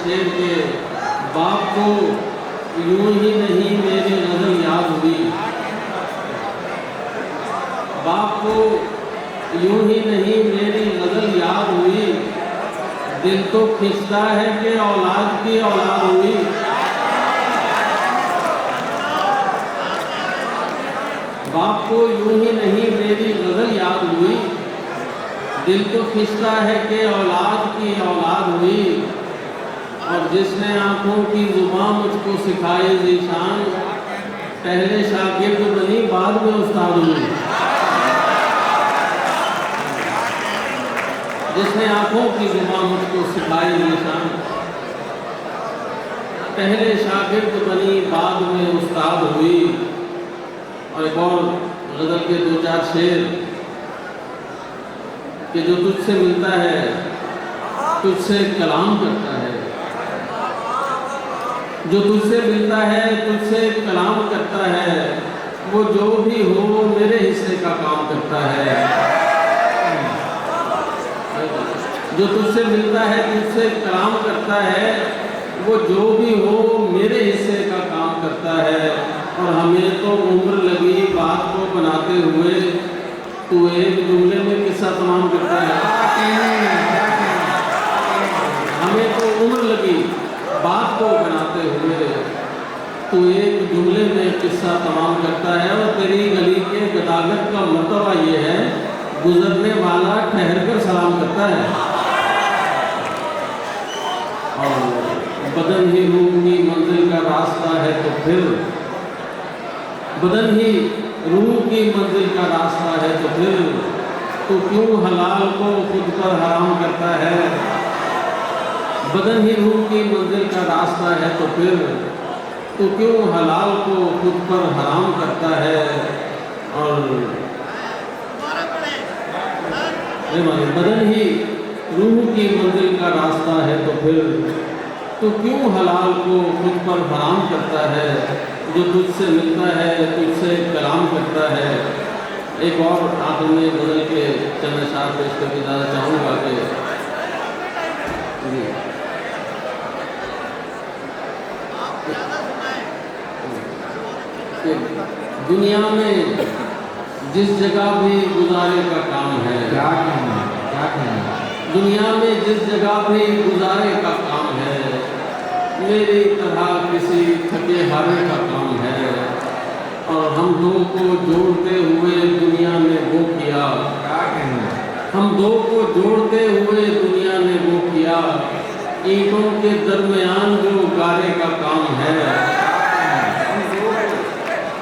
شعر کے باپ کو یوں ہی نہیں میری غزل یاد ہوئی، باپ کو یوں ہی نہیں میری غزل یاد ہوئی، دل تو کھنچتا ہے کہ اولاد کی اولاد ہوئی۔ باپ کو یوں ہی نہیں میری غزل یاد ہوئی، دل تو کھنچتا ہے کہ اولاد کی اولاد ہوئی، اور جس نے آنکھوں کی زبان مجھ کو سکھائی ذیشان، پہلے شاگرد بنی بعد میں استاد ہوئی۔ جس نے آنکھوں کی زبان مجھ کو سکھائی ذیشان، پہلے شاگرد بنی بعد میں استاد ہوئی۔ اور ایک اور غزل کے دو چار شعر کہ جو تجھ سے ملتا ہے تجھ سے کلام کرتا ہے، جو تجھ سے ملتا ہے تجھ سے کلام کرتا ہے، وہ جو بھی ہو میرے حصے کا کام کرتا ہے۔ جو تجھ سے ملتا ہے تجھ سے کلام کرتا ہے، وہ جو بھی ہو میرے حصے کا کام کرتا ہے، اور ہمیں تو عمر لگی بات کو بناتے ہوئے، تو ایک جملے میں قصہ تمام کرتا ہے۔ ہمیں تو عمر لگی بات کو بناتے ہوئے، تو ایک جملے میں قصہ تمام کرتا ہے، اور تیری گلی کے گداگت کا مرتبہ یہ ہے گزرنے والا ٹھہر کر سلام کرتا ہے۔ اور بدن ہی روح کی منزل کا راستہ ہے تو پھر، بدن ہی روح کی منزل کا راستہ ہے تو پھر، تو کیوں حلال کو خود پر حرام کرتا ہے۔ بدن ہی روح کی منزل کا راستہ ہے تو پھر، تو کیوں حلال کو خود پر حرام کرتا ہے۔ اور بدن ہی روح کی منزل کا راستہ ہے تو پھر، تو کیوں حلال کو خود پر حرام کرتا ہے۔ جو تجھ سے ملتا ہے تجھ سے کلام کرتا ہے۔ ایک اور آخر میں غزل کے چند اشعار پیش کر کے زیادہ چاہوں گا کہ دنیا میں جس جگہ بھی گزارے کا کام ہے، کیا کہنا، دنیا میں جس جگہ بھی گزارے کا کام ہے، میری طرح کسی تھکے ہارے کا کام ہے، اور ہم دو کو جوڑتے ہوئے دنیا نے وہ کیا، ہم دو کو جوڑتے ہوئے دنیا نے وہ کیا، اینٹوں کے درمیان جو گارے کا کام ہے،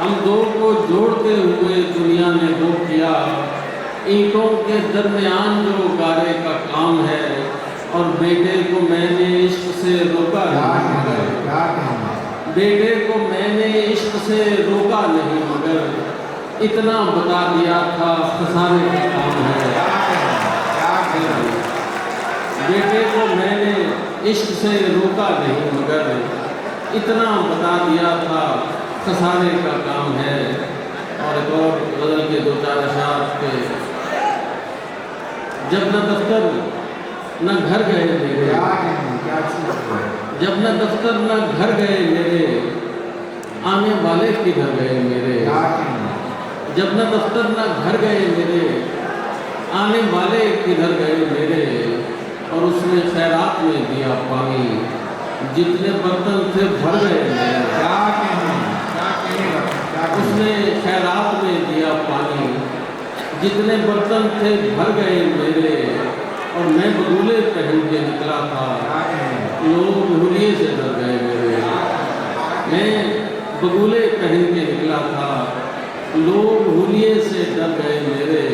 ہم دو کو جوڑتے ہوئے دنیا نے وہ کیا، اینٹوں کے درمیان جو گارے کا کام ہے، اور بیٹے کو میں نے عشق سے روکا نہیں مگر، بیٹے کو میں نے عشق سے روکا نہیں مگر، اتنا بتا دیا تھا خسارے کا کام ہے۔ بیٹے کو میں نے عشق سے روکا نہیں مگر، اتنا بتا دیا تھا خسارے کا کام ہے۔ اور ایک اور غزل کے دو چار اشعار کے جب نہ دفتر نہ گھر گئے میرے، جب نہ دفتر نہ گھر گئے میرے، آنے والے کدھر گئے میرے، جب نہ دفتر نہ گھر گئے میرے، آنے والے کدھر گئے میرے، اور اس نے خیرات میں دیا پانی، جتنے برتن تھے بھر گئے میرے، اس نے خیرات میں دیا پانی، جتنے برتن تھے بھر گئے میرے، اور میں بگولے پہن کے نکلا تھا، لوگ حلیے سے ڈر گئے میرے، میں بگولے پہن کے نکلا تھا، لوگ حلیے سے ڈر گئے میرے،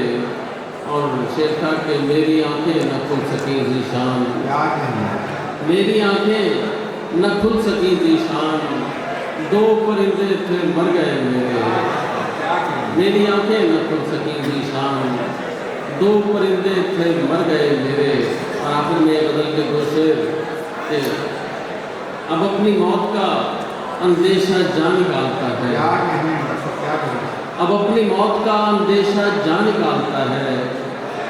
اور شعر تھا کہ میری آنکھیں نہ کھل سکیں ذیشان، میری آنکھیں نہ کھل سکیں ذیشان، دو پرندے تھے مر گئے میرے، میری آنکھیں نہ کھل سکیں ذیشان، دو پرندے تھے مر گئے میرے۔ اور آخر میں غزل کے دو شعر کہ اب اپنی موت کا اندیشہ جان نکالتا ہے، اب اپنی موت کا اندیشہ جان نکالتا ہے،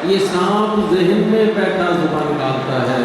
یہ سانپ ذہن میں بیٹھا زبان نکالتا ہے،